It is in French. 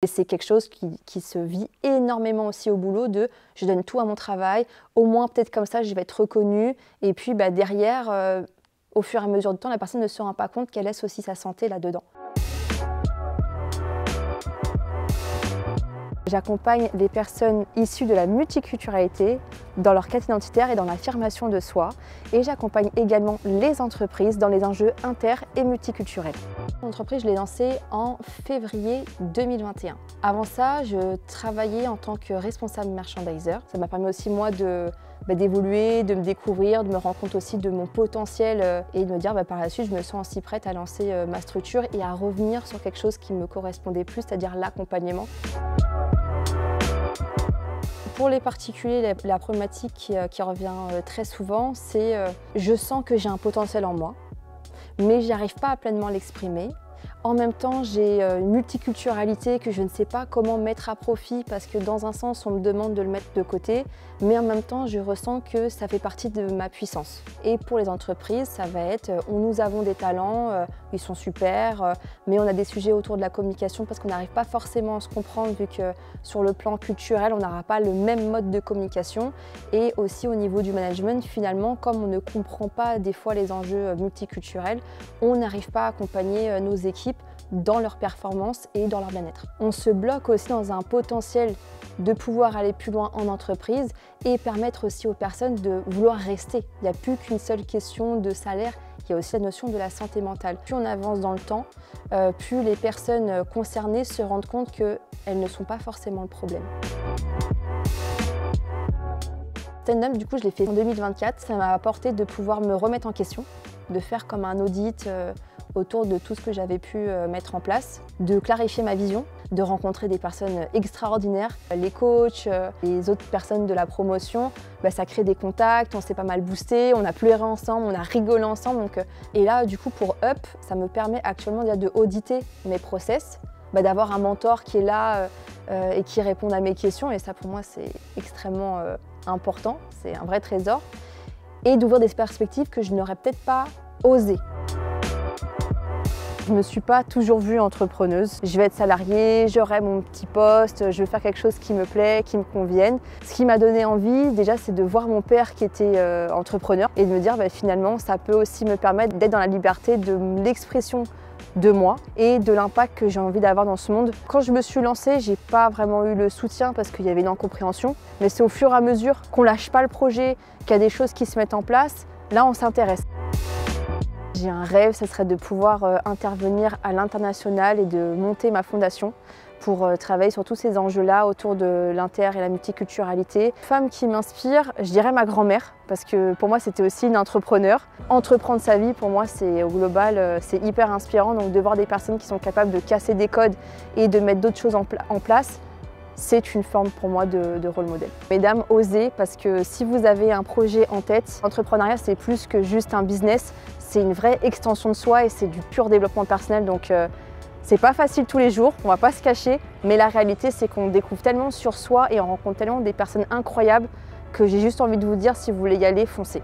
Et c'est quelque chose qui se vit énormément aussi au boulot de je donne tout à mon travail, au moins peut-être comme ça je vais être reconnue et puis derrière, au fur et à mesure du temps, la personne ne se rend pas compte qu'elle laisse aussi sa santé là-dedans. J'accompagne les personnes issues de la multiculturalité dans leur quête identitaire et dans l'affirmation de soi. Et j'accompagne également les entreprises dans les enjeux inter- et multiculturels. L'entreprise, je l'ai lancée en février 2021. Avant ça, je travaillais en tant que responsable merchandiser. Ça m'a permis aussi moi d'évoluer, de me découvrir, de me rendre compte aussi de mon potentiel et de me dire par la suite, je me sens aussi prête à lancer ma structure et à revenir sur quelque chose qui me correspondait plus, c'est-à-dire l'accompagnement. Pour les particuliers, la problématique qui revient très souvent, c'est je sens que j'ai un potentiel en moi, mais je n'arrive pas à pleinement l'exprimer. En même temps, j'ai une multiculturalité que je ne sais pas comment mettre à profit parce que dans un sens, on me demande de le mettre de côté, mais en même temps, je ressens que ça fait partie de ma puissance. Et pour les entreprises, ça va être nous avons des talents, ils sont super, mais on a des sujets autour de la communication parce qu'on n'arrive pas forcément à se comprendre vu que sur le plan culturel, on n'aura pas le même mode de communication. Et aussi au niveau du management, finalement, comme on ne comprend pas des fois les enjeux multiculturels, on n'arrive pas à accompagner nos équipes dans leur performance et dans leur bien-être. On se bloque aussi dans un potentiel de pouvoir aller plus loin en entreprise et permettre aussi aux personnes de vouloir rester. Il n'y a plus qu'une seule question de salaire, il y a aussi la notion de la santé mentale. Plus on avance dans le temps, plus les personnes concernées se rendent compte qu'elles ne sont pas forcément le problème. Stand-up, du coup, je l'ai fait en 2024. Ça m'a apporté de pouvoir me remettre en question, de faire comme un audit autour de tout ce que j'avais pu mettre en place, de clarifier ma vision, de rencontrer des personnes extraordinaires. Les coachs, les autres personnes de la promotion, ça crée des contacts, on s'est pas mal boosté, on a pleuré ensemble, on a rigolé ensemble. Et là, du coup, pour Up, ça me permet actuellement de auditer mes process, d'avoir un mentor qui est là et qui répond à mes questions. Et ça, pour moi, c'est extrêmement important, c'est un vrai trésor. Et d'ouvrir des perspectives que je n'aurais peut-être pas osé. Je ne me suis pas toujours vue entrepreneuse. Je vais être salariée, j'aurai mon petit poste, je vais faire quelque chose qui me plaît, qui me convienne. Ce qui m'a donné envie, déjà, c'est de voir mon père qui était entrepreneur et de me dire finalement, ça peut aussi me permettre d'être dans la liberté de l'expression de moi et de l'impact que j'ai envie d'avoir dans ce monde. Quand je me suis lancée, j'ai pas vraiment eu le soutien parce qu'il y avait une incompréhension, mais c'est au fur et à mesure qu'on lâche pas le projet, qu'il y a des choses qui se mettent en place, là on s'intéresse. J'ai un rêve, ce serait de pouvoir intervenir à l'international et de monter ma fondation pour travailler sur tous ces enjeux-là autour de l'inter et la multiculturalité. Femme qui m'inspire, je dirais ma grand-mère, parce que pour moi c'était aussi une entrepreneure. Entreprendre sa vie, pour moi c'est au global, c'est hyper inspirant, donc de voir des personnes qui sont capables de casser des codes et de mettre d'autres choses en place, c'est une forme pour moi de rôle modèle. Mesdames, osez, parce que si vous avez un projet en tête, l'entrepreneuriat c'est plus que juste un business, c'est une vraie extension de soi et c'est du pur développement personnel. Donc c'est pas facile tous les jours, on va pas se cacher, mais la réalité c'est qu'on découvre tellement sur soi et on rencontre tellement des personnes incroyables que j'ai juste envie de vous dire, si vous voulez y aller, foncez.